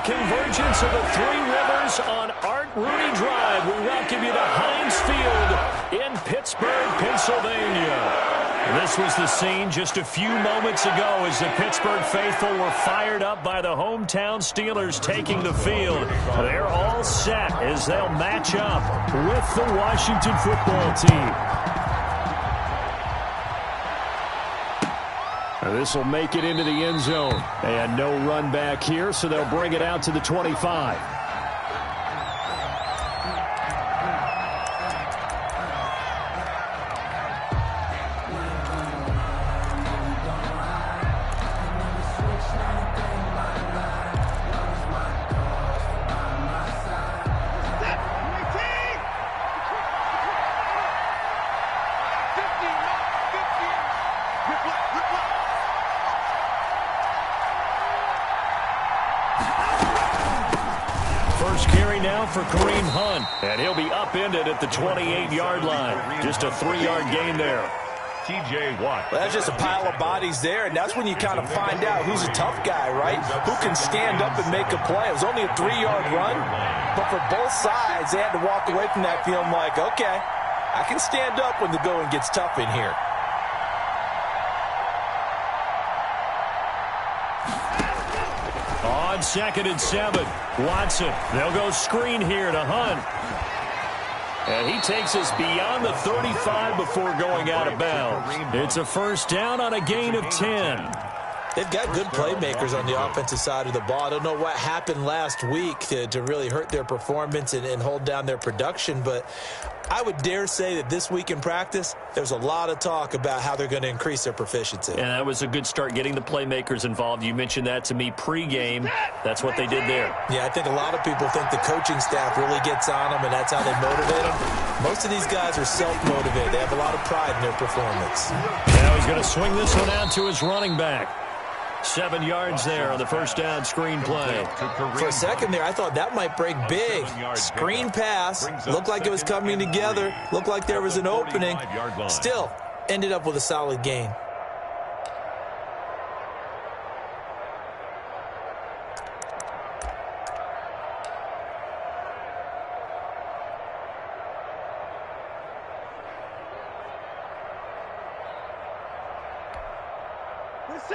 convergence of the Three Rivers on Art Rooney Drive. We welcome you to Heinz Field in Pittsburgh, Pennsylvania. This was the scene just a few moments ago as the Pittsburgh faithful were fired up by the hometown Steelers taking the field. They're all set as they'll match up with the Washington football team. This will make it into the end zone. And no run back here, so they'll bring it out to the 25. For Kareem Hunt, and he'll be upended at the 28-yard line. Just a 3-yard gain there. TJ Watt. Well, that's just a pile of bodies there, and that's when you kind of find out who's a tough guy, right? Who can stand up and make a play. It was only a 3-yard run, but for both sides, they had to walk away from that feeling like, okay, I can stand up when the going gets tough in here. On 2nd and 7, Watson. They'll go screen here to Hunt. And he takes us beyond the 35 before going out of bounds. It's a first down on a gain of 10. They've got good playmakers on the offensive side of the ball. I don't know what happened last week to really hurt their performance and hold down their production, but I would dare say that this week in practice, there's a lot of talk about how they're going to increase their proficiency. And that was a good start, getting the playmakers involved. You mentioned that to me pregame. That's what they did there. Yeah, I think a lot of people think the coaching staff really gets on them, and that's how they motivate them. Most of these guys are self-motivated. They have a lot of pride in their performance. Now he's going to swing this one out to his running back. 7 yards there on the first down screen play. For a second there, I thought that might break big. Screen pass. Looked like it was coming together. Looked like there was an opening. Still, ended up with a solid gain.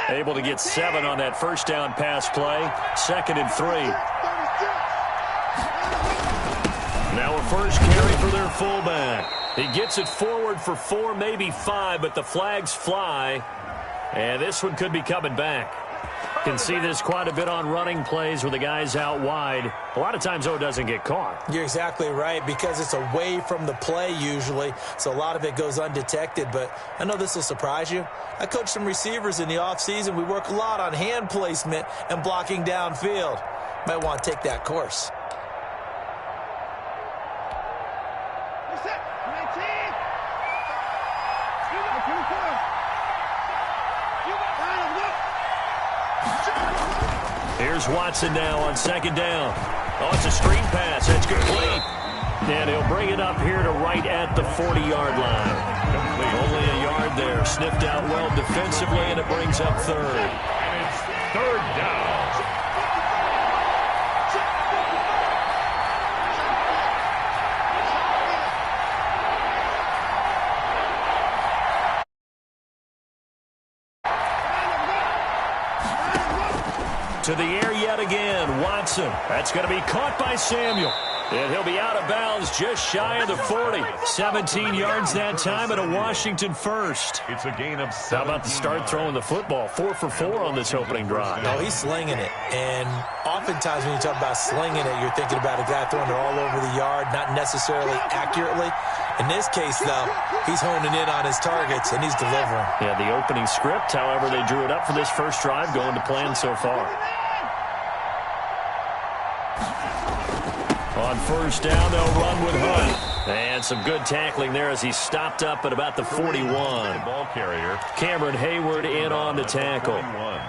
Able to get 7 on that first down pass play. 2nd and 3. Now a first carry for their fullback. He gets it forward for 4, maybe 5, but the flags fly. And this one could be coming back. Can see this quite a bit on running plays with the guys out wide. A lot of times, though, it doesn't get caught. You're exactly right, because it's away from the play usually, so a lot of it goes undetected. But I know this will surprise you. I coach some receivers in the offseason. We work a lot on hand placement and blocking downfield. Might want to take that course. Here's Watson now on 2nd down. Oh, it's a screen pass. That's complete. And he'll bring it up here to right at the 40-yard line. Only a yard there. Sniffed out well defensively, and it brings up 3rd. And it's 3rd down. To the air yet again, Watson. That's going to be caught by Samuel. And he'll be out of bounds just shy of the 40. 17 yards that time and a Washington first. It's a gain of 7. How about the start throwing the football? 4 for 4 on this opening drive. No, he's slinging it. And oftentimes when you talk about slinging it, you're thinking about a guy throwing it all over the yard, not necessarily accurately. In this case, though, he's honing in on his targets, and he's delivering. Yeah, the opening script, however, they drew it up for this first drive, going to plan so far. On first down, they'll run with Hunt. And some good tackling there as he stopped up at about the 41. Ball carrier Cameron Hayward in on the tackle.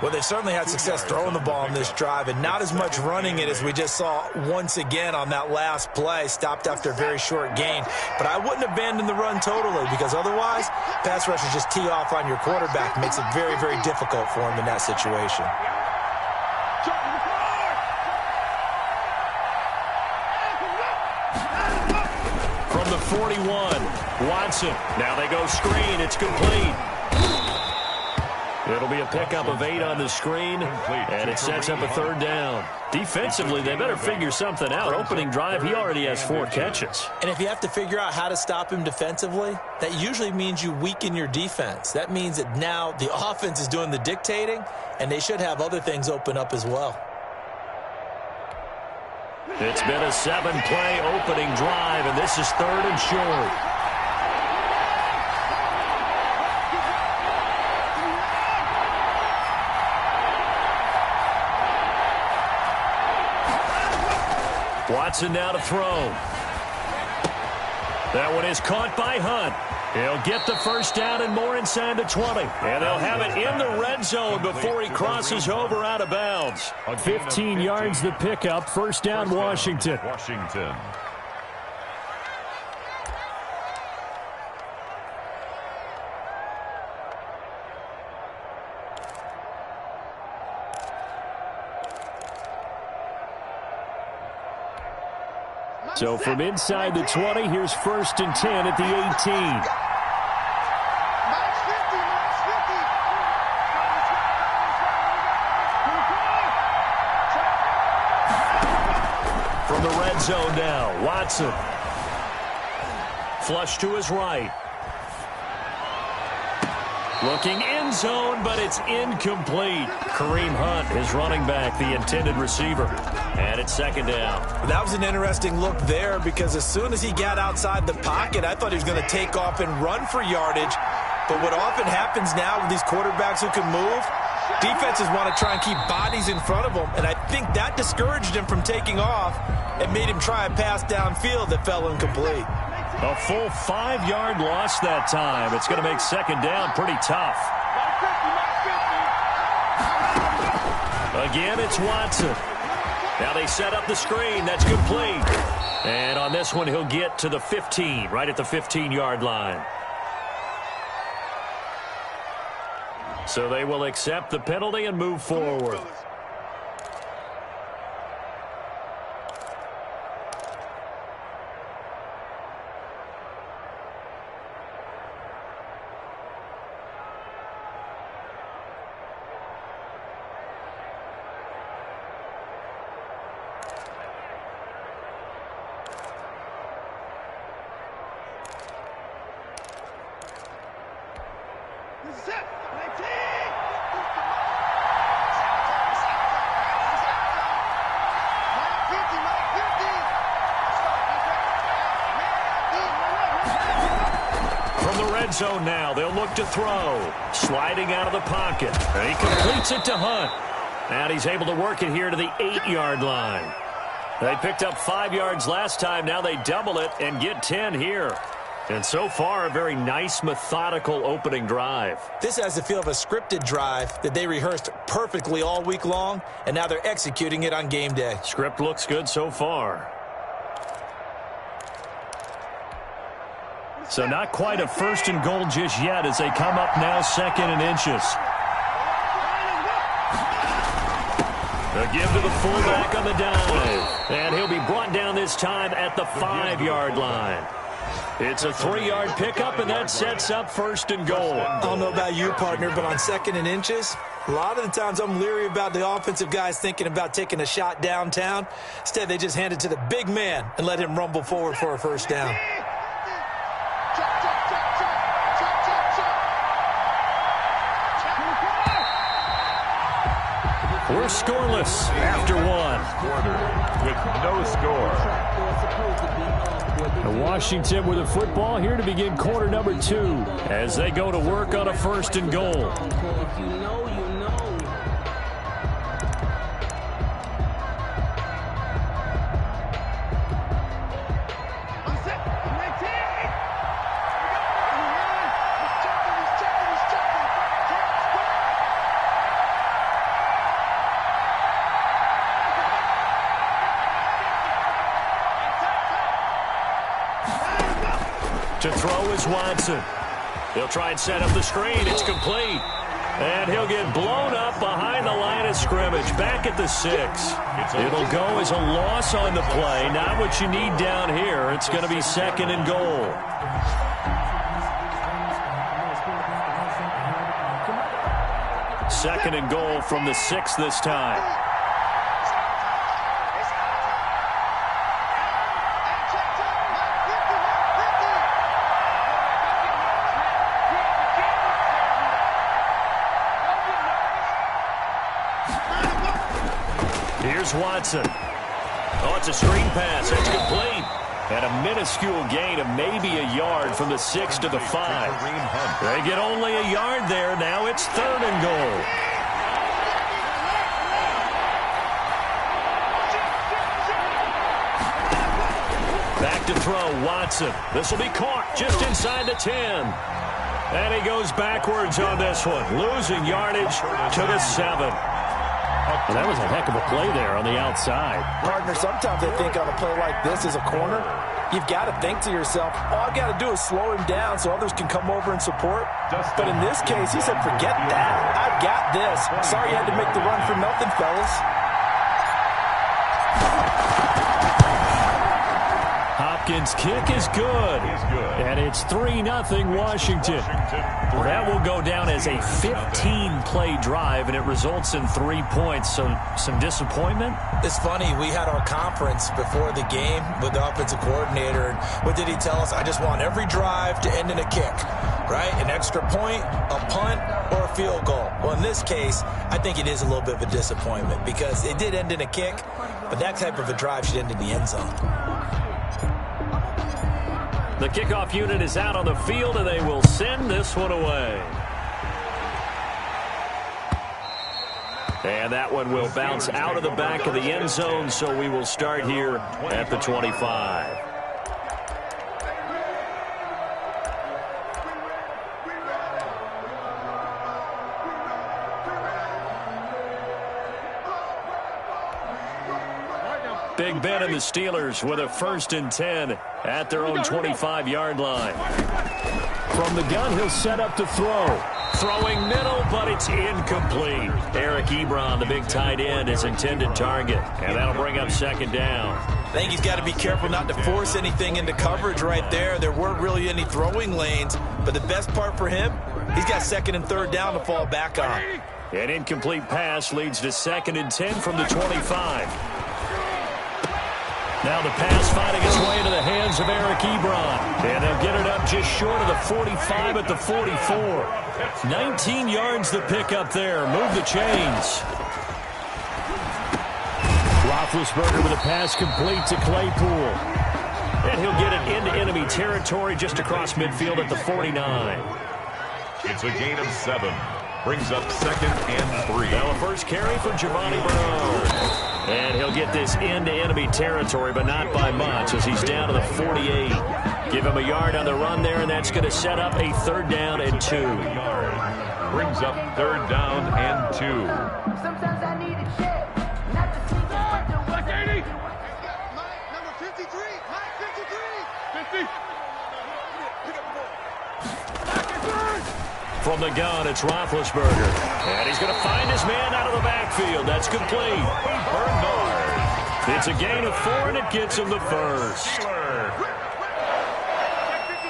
Well, they've certainly had success throwing the ball on this drive, and not as much running it as we just saw once again on that last play. Stopped after a very short gain. But I wouldn't abandon the run totally, because otherwise, pass rushers just tee off on your quarterback. Makes it very, very difficult for him in that situation. From the 41, Watson. Now they go screen. It's complete. It'll be a pickup of 8 on the screen, and it sets up a third down. Defensively, they better figure something out. Opening drive, he already has 4 catches. And if you have to figure out how to stop him defensively, that usually means you weaken your defense. That means that now the offense is doing the dictating, and they should have other things open up as well. It's been a 7-play opening drive, and this is 3rd and short. Watson now to throw. That one is caught by Hunt. He'll get the first down and more inside the 20. And they'll have it in the red zone before he crosses over out of bounds. 15 yards the pickup. First down, Washington. So from inside the 20, here's 1st and 10 at the 18. From the red zone now, Watson. Flush to his right. Looking end zone, but it's incomplete. Kareem Hunt, his running back, the intended receiver. And it's 2nd down. That was an interesting look there because as soon as he got outside the pocket, I thought he was going to take off and run for yardage. But what often happens now with these quarterbacks who can move, defenses want to try and keep bodies in front of them. And I think that discouraged him from taking off and made him try a pass downfield that fell incomplete. A full 5-yard loss that time. It's going to make 2nd down pretty tough. Again, it's Watson. Now they set up the screen. That's complete. And on this one, he'll get to the 15, right at the 15-yard line. So they will accept the penalty and move forward. Zone now. They'll look to throw. Sliding out of the pocket. And he completes it to Hunt. And he's able to work it here to the 8-yard line. They picked up 5 yards last time. Now they double it and get 10 here. And so far, a very nice, methodical opening drive. This has the feel of a scripted drive that they rehearsed perfectly all week long, and now they're executing it on game day. Script looks good so far. So not quite a 1st and goal just yet as they come up now 2nd and inches. A give to the fullback on the dive. And he'll be brought down this time at the 5-yard line. It's a 3-yard pickup, and that sets up 1st and goal. I don't know about you, partner, but on 2nd and inches, a lot of the times I'm leery about the offensive guys thinking about taking a shot downtown. Instead, they just hand it to the big man and let him rumble forward for a 1st down. We're scoreless after 1. With no score. Washington with the football here to begin quarter number 2 as they go to work on a 1st and goal. To throw is Watson. They'll try and set up the screen. It's complete. And he'll get blown up behind the line of scrimmage, back at the 6. It'll go as a loss on the play. Not what you need down here. It's going to be 2nd and goal. Second and goal from the 6 this time. Here's Watson. Oh, it's a screen pass. That's complete. And a minuscule gain of maybe a yard from the 6 to the 5. They get only a yard there. Now it's 3rd and goal. Back to throw, Watson. This will be caught just inside the 10. And he goes backwards on this one, losing yardage to the 7. Well, that was a heck of a play there on the outside. Partner, sometimes I think on a play like this as a corner, you've got to think to yourself, all I've got to do is slow him down so others can come over and support. But in this case, he said, forget that. I've got this. Sorry you had to make the run for nothing, fellas. Hopkins' kick is good. And it's 3-0 Washington. That will go down as a 15-play drive, and it results in 3 points. So some disappointment? It's funny. We had our conference before the game with the offensive coordinator. And what did he tell us? I just want every drive to end in a kick, right? An extra point, a punt, or a field goal. Well, in this case, I think it is a little bit of a disappointment because it did end in a kick, but that type of a drive should end in the end zone. The kickoff unit is out on the field, and they will send this one away. And that one will bounce out of the back of the end zone, so we will start here at the 25. Big Ben and the Steelers with a 1st and 10 at their own 25-yard line. From the gun, he'll set up to throw. Throwing middle, but it's incomplete. Eric Ebron, the big tight end, is intended target, and that'll bring up 2nd down. I think he's got to be careful not to force anything into coverage right there. There weren't really any throwing lanes, but the best part for him, he's got 2nd and 3rd down to fall back on. An incomplete pass leads to 2nd and 10 from the 25. Now the pass finding its way into the hands of Eric Ebron. And they'll get it up just short of the 45 at the 44. 19 yards the pick up there. Move the chains. Roethlisberger with a pass complete to Claypool. And he'll get it into enemy territory just across midfield at the 49. It's a gain of 7. Brings up 2nd and 3. Now a first carry for Giovanni Bernard. And he'll get this into enemy territory, but not by much as he's down to the 48. Give him a yard on the run there, and that's going to set up a 3rd down and 2. Brings up 3rd down and 2. Sometimes I need a check, not to sneak up the 80. Number 53, Mike 53. 50. From the gun, it's Roethlisberger. And he's going to find his man out of the backfield. That's complete. Bernard. It's a gain of 4, and it gets him the 1st.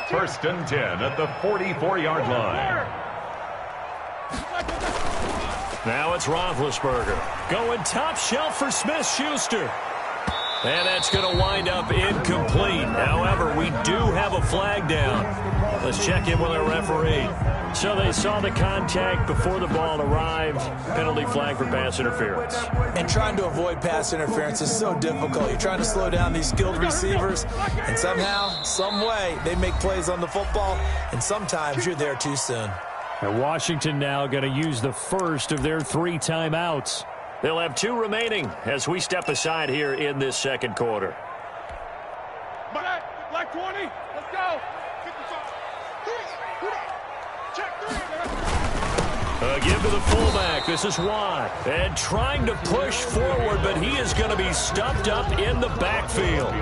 1st and 10 at the 44-yard line. Now it's Roethlisberger. Going top shelf for Smith-Schuster. And that's going to wind up incomplete. However, we do have a flag down. Let's check in with our referee. So they saw the contact before the ball arrived. Penalty flag for pass interference. And trying to avoid pass interference is so difficult. You're trying to slow down these skilled receivers, and somehow, some way, they make plays on the football, and sometimes you're there too soon. And Washington now going to use the first of their 3 timeouts. They'll have 2 remaining as we step aside here in this 2nd quarter. Black 20, let's go. 55. Check 3. give to the fullback. This is Watt. And trying to push forward, but he is going to be stumped up in the backfield.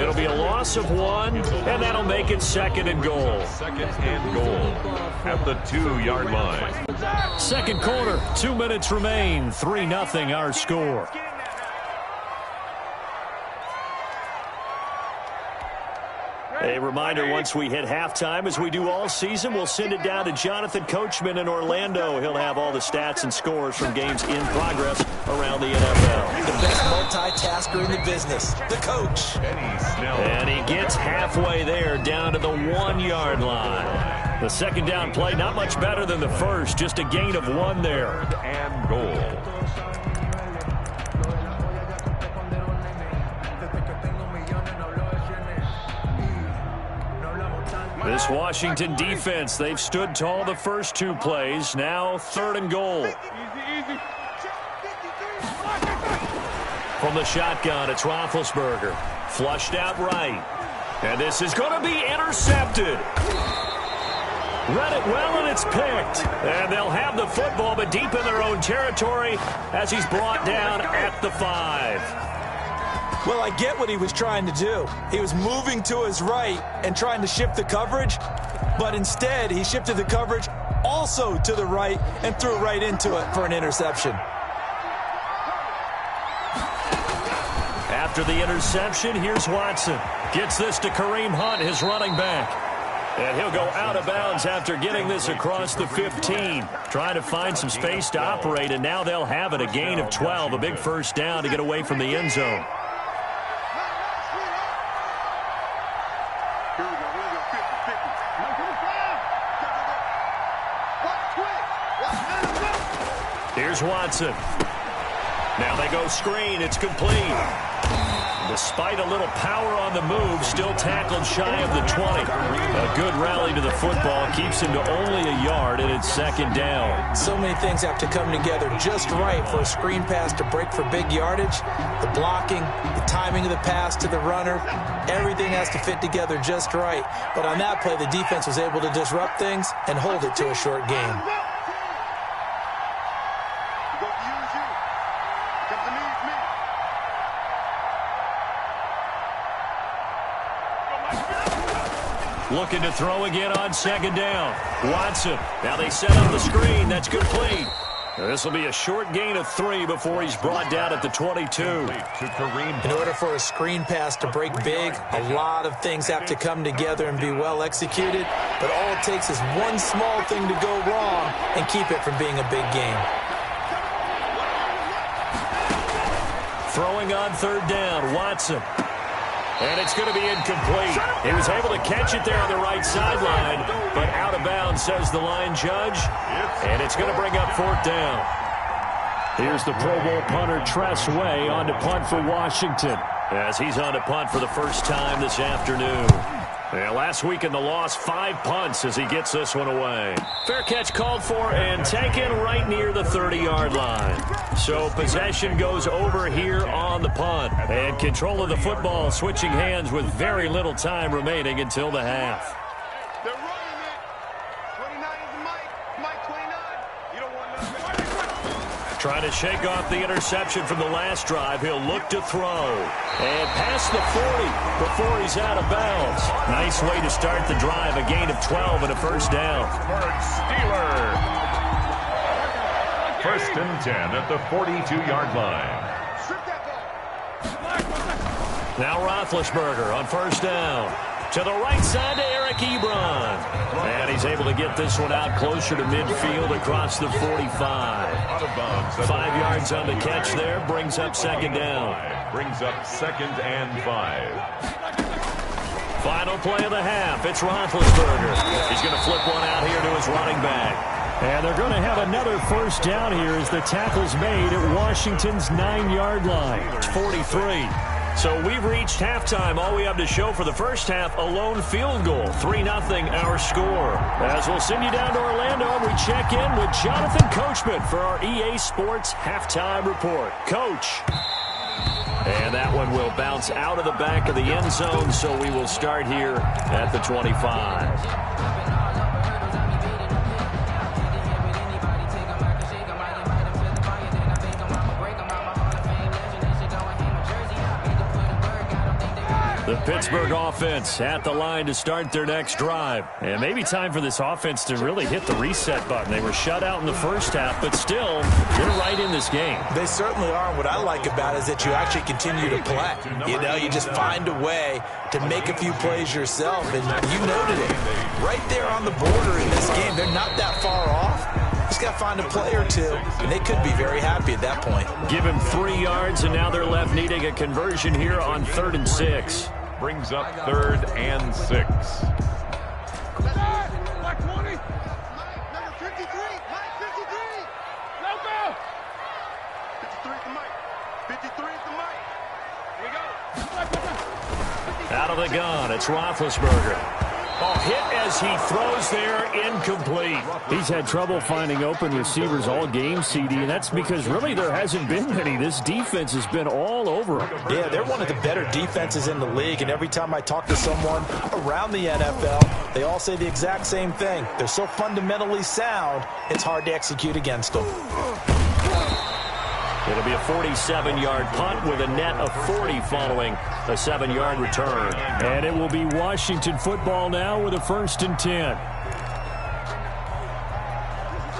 It'll be a loss of 1, and that'll make it 2nd and goal. 2nd and goal at the 2-yard line. Second quarter, 2 minutes remain. 3-0 our score. A reminder, once we hit halftime, as we do all season, we'll send it down to Jonathan Coachman in Orlando. He'll have all the stats and scores from games in progress around the NFL. The best multitasker in the business, the coach. And he gets halfway there, down to the 1-yard line. The second down play, not much better than the first, just a gain of 1 there. And goal. This Washington defense, they've stood tall the first 2 plays. Now 3rd and goal. From the shotgun, it's Roethlisberger. Flushed out right. And this is going to be intercepted. Read it well, and it's picked. And they'll have the football, but deep in their own territory as he's brought down at the 5. Well, I get what he was trying to do. He was moving to his right and trying to shift the coverage, but instead he shifted the coverage also to the right and threw right into it for an interception. After the interception, here's Watson. Gets this to Kareem Hunt, his running back. And he'll go out of bounds after getting this across the 15. Trying to find some space to operate, and now they'll have it, a gain of 12, a big first down to get away from the end zone. Here's Watson. Now they go screen. It's complete. Despite a little power on the move, still tackled shy of the 20. A good rally to the football keeps him to only a yard, and it's 2nd down. So many things have to come together just right for a screen pass to break for big yardage. The blocking, the timing of the pass to the runner, everything has to fit together just right. But on that play, the defense was able to disrupt things and hold it to a short game. Looking to throw again on 2nd down. Watson. Now they set up the screen. That's complete. This will be a short gain of 3 before he's brought down at the 22. In order for a screen pass to break big, a lot of things have to come together and be well executed. But all it takes is one small thing to go wrong and keep it from being a big game. Throwing on 3rd down, Watson. And it's going to be incomplete. He was able to catch it there on the right sideline, but out of bounds, says the line judge. And it's going to bring up 4th down. Here's the Pro Bowl punter, Tress Way, on to punt for Washington, as he's on to punt for the first time this afternoon. Yeah, last week in the loss, 5 punts as he gets this one away. Fair catch called for and taken right near the 30-yard line. So possession goes over here on the punt. And control of the football switching hands with very little time remaining until the half. They're running it. 29 is the Mike 29. You don't want nothing. Trying to shake off the interception from the last drive. He'll look to throw. And past the 40 before he's out of bounds. Nice way to start the drive. A gain of 12 and a first down. Steelers. 1st and 10 at the 42-yard line. Now Roethlisberger on 1st down. To the right side to Eric Ebron. And he's able to get this one out closer to midfield across the 45. 5 yards on the catch there. Brings up 2nd down. Brings up 2nd and 5. Final play of the half. It's Roethlisberger. He's going to flip one out here to his running back. And they're going to have another first down here as the tackle's made at Washington's 9-yard line. It's 43. So we've reached halftime. All we have to show for the first half, a lone field goal. 3-0 our score. As we'll send you down to Orlando, and we check in with Jonathan Coachman for our EA Sports halftime report. Coach. And that one will bounce out of the back of the end zone, so we will start here at the 25. The Pittsburgh offense at the line to start their next drive. And maybe time for this offense to really hit the reset button. They were shut out in the first half, but still, they're right in this game. They certainly are. And what I like about it is that you actually continue to play. You know, you just find a way to make a few plays yourself. And you noted it. Right there on the border in this game, they're not that far off. Just got to find a play or two, and they could be very happy at that point. Give him 3 yards, and now they're left needing a conversion here on 3rd and 6. Brings up 3rd and 6. Black 20. Number 53. Mike 53. No go. 53 is the mic. 53 is the mic. Here we go. Out of the gun, it's Roethlisberger. Oh, hit as he throws there, incomplete. He's had trouble finding open receivers all game, CD, and that's because really there hasn't been many. This defense has been all over him. Yeah, they're one of the better defenses in the league, and every time I talk to someone around the NFL, they all say the exact same thing. They're so fundamentally sound, it's hard to execute against them. It'll be a 47-yard punt with a net of 40 following a 7-yard return. And it will be Washington football now with a 1st and 10.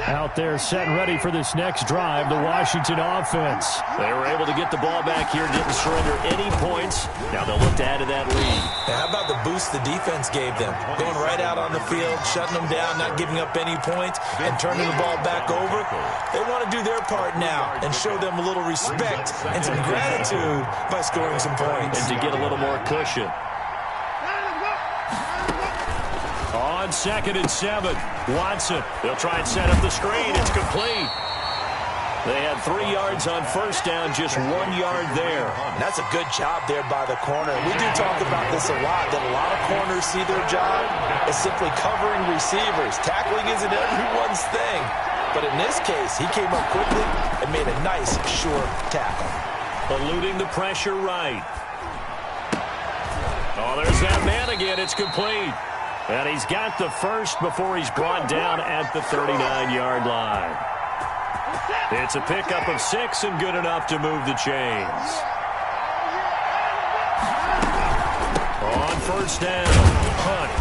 Out there set and ready for this next drive, the Washington offense. They were able to get the ball back here, didn't surrender any points. Now they'll look to add to that lead. Now, how about the boost the defense gave them? Going right out on the field, shutting them down, not giving up any points, and turning the ball back over. They want to do their part now and show them a little respect and some gratitude by scoring some points. And to get a little more cushion. On 2nd and 7, Watson. They'll try and set up the screen. It's complete. They had 3 yards on 1st down, just 1 yard there. And that's a good job there by the corner. We do talk about this a lot, that a lot of corners see their job as simply covering receivers. Tackling isn't everyone's thing. But in this case, he came up quickly and made a nice, sure tackle. Eluding the pressure right. Oh, there's that man again. It's complete. And he's got the first before he's brought down at the 39-yard line. It's a pickup of 6 and good enough to move the chains. On 1st down, punt.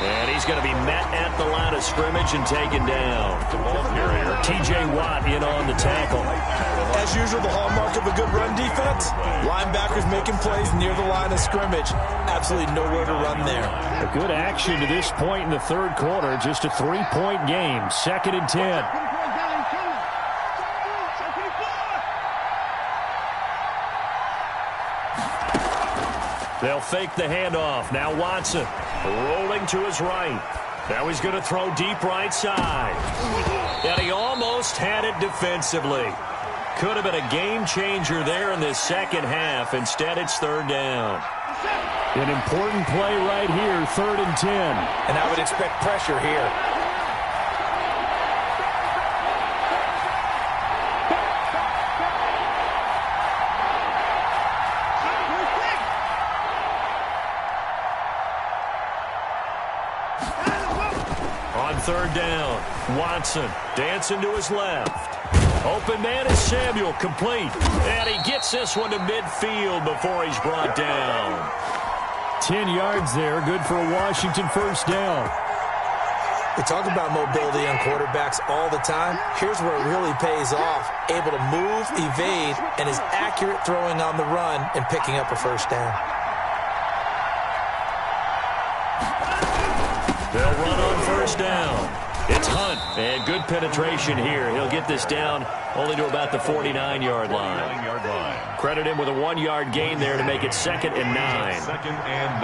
And he's going to be met at the line of scrimmage and taken down. The ball carrier, T.J. Watt, in on the tackle. As usual, the hallmark of a good run defense, linebackers making plays near the line of scrimmage. Absolutely nowhere to run there. A good action to this point in the 3rd quarter. Just a 3-point game. 2nd and 10. They'll fake the handoff. Now Watson rolling to his right. Now he's going to throw deep right side. And he almost had it defensively. Could have been a game changer there in this 2nd half. Instead, it's 3rd down. An important play right here, 3rd and 10. And I would expect pressure here. On 3rd down, Watson dancing to his left. Open man is Samuel, complete. And he gets this one to midfield before he's brought down. 10 yards there, good for a Washington 1st down. We talk about mobility on quarterbacks all the time. Here's where it really pays off. Able to move, evade, and is accurate throwing on the run and picking up a 1st down. They'll run on 1st down. It's Hunt, and good penetration here. He'll get this down only to about the 49-yard line. Credit him with a 1-yard gain there to make it 2nd and 9. 2nd and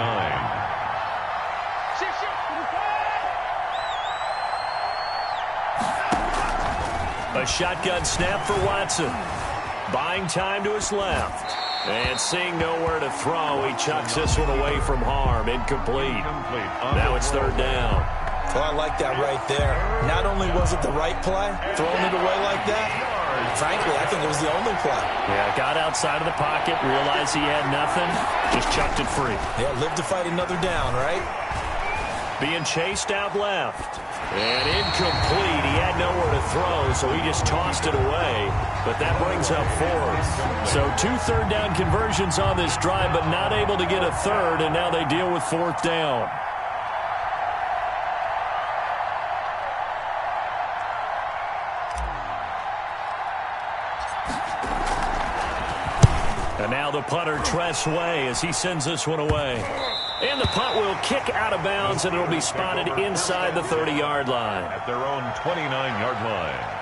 9. A shotgun snap for Watson. Buying time to his left. And seeing nowhere to throw, he chucks this one away from harm. Incomplete. Now it's 3rd down. Well, I like that right there. Not only was it the right play, throwing it away like that, frankly, I think it was the only play. Yeah, got outside of the pocket, realized he had nothing, just chucked it free. Yeah, live to fight another down, right? being chased out left. And incomplete. He had nowhere to throw, so he just tossed it away. But that brings up fourth. So 2 third-down conversions on this drive, but not able to get a third, and now they deal with fourth down. And now the punter, Tress Way, as he sends this one away. And the punt will kick out of bounds, and it'll be spotted inside the 30-yard line. At their own 29-yard line.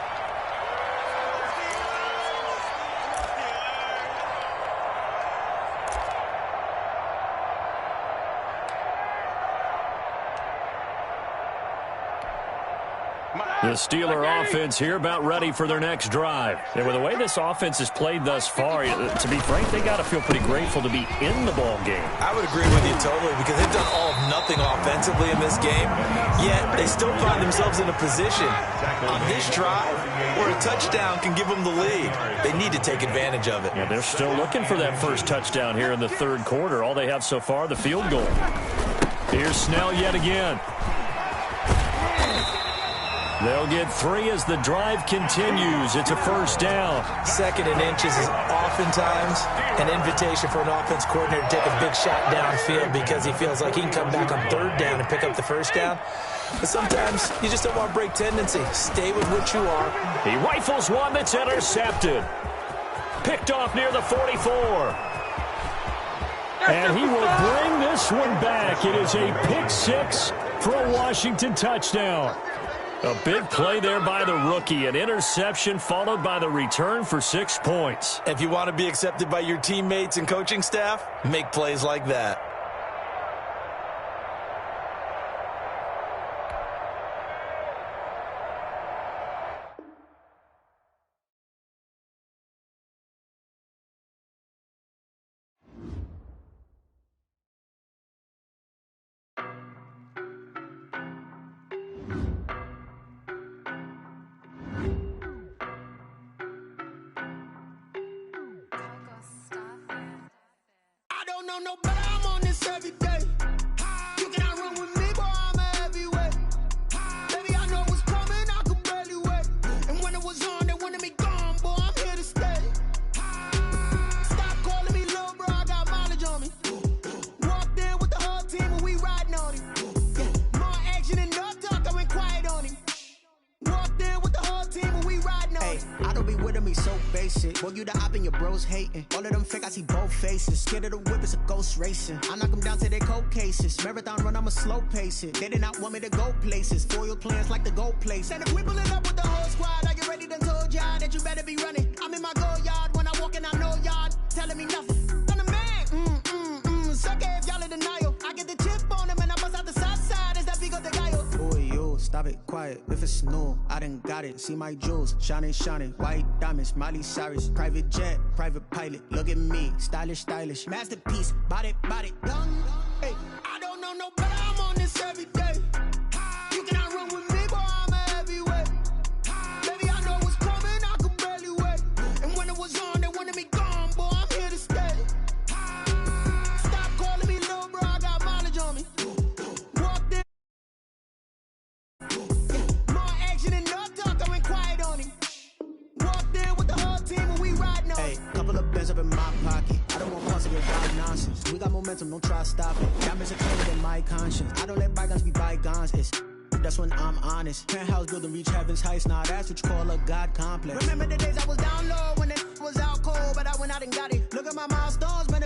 The Steeler offense here about ready for their next drive. And with the way this offense has played thus far, to be frank, they got to feel pretty grateful to be in the ball game. I would agree with you totally because they've done all of nothing offensively in this game, yet they still find themselves in a position on this drive where a touchdown can give them the lead. They need to take advantage of it. Yeah, they're still looking for that first touchdown here in the third quarter. All they have so far, the field goal. Here's Snell yet again. They'll get 3 as the drive continues. It's a first down. 2nd and inches is oftentimes an invitation for an offense coordinator to take a big shot downfield because he feels like he can come back on 3rd down and pick up the first down. But sometimes you just don't want to break tendency. Stay with what you are. He rifles one that's intercepted. Picked off near the 44. And he will bring this one back. It is a pick 6 for a Washington touchdown. A big play there by the rookie. An interception followed by the return for 6 points. If you want to be accepted by your teammates and coaching staff, make plays like that. No, but I'm on this every day. You cannot run with me, boy, I'm a heavyweight. Baby, I know what's coming, I could barely wait. And when it was on, they wanted me gone, boy, I'm here to stay. Stop calling me little bro, I got mileage on me. Walked in with the whole team and we riding on him. More action and no talk, I went quiet on him. Walked in with the whole team and we riding on him. I don't be with him, he's so basic. Boy, you the op and your bros hating. All of them fake, I see both faces. Scared of the whip, it's a ghost racing. I knock them down to their cold cases. Marathon run, I'ma slow pace it. They did not want me to go places. Foil plans like the go place. And if we pulling up with the whole squad, I get ready to told y'all that you better be running. I'm in my go yard when I walk in, I know y'all telling me nothing. I'm the man, suck it if y'all in denial. I get the chip on them and I bust out the south side. Is that Vigo de Gallo? Boy, yo, stop it, quiet. If it's new, I done got it. See my jewels, shining, shining. White diamonds, Miley Cyrus. Private jet, private pilot. Look at me, stylish, stylish. Masterpiece, body, done. Hey, I don't know no better, I'm on this every day. You cannot run with me, boy, I'm a heavyweight. Baby, I know what's coming, I could barely wait. And when it was on, they wanted me gone, boy, I'm here to stay. Stop calling me little bro, I got mileage on me. Walked in. More action and no talk, I went quiet on him. Walked in with the whole team and we riding on him. hey, couple of bands up in my pocket. I don't want positive vibe nonsense. We got momentum, don't try to stop it. Diamonds are clearer than my conscience. I don't let bygones be bygones. It's that's when I'm honest. Penthouse building reach heaven's heights. Now that's what you call a God complex. Remember the days I was down low when it was out cold, but I went out and got it. Look at my milestones, man.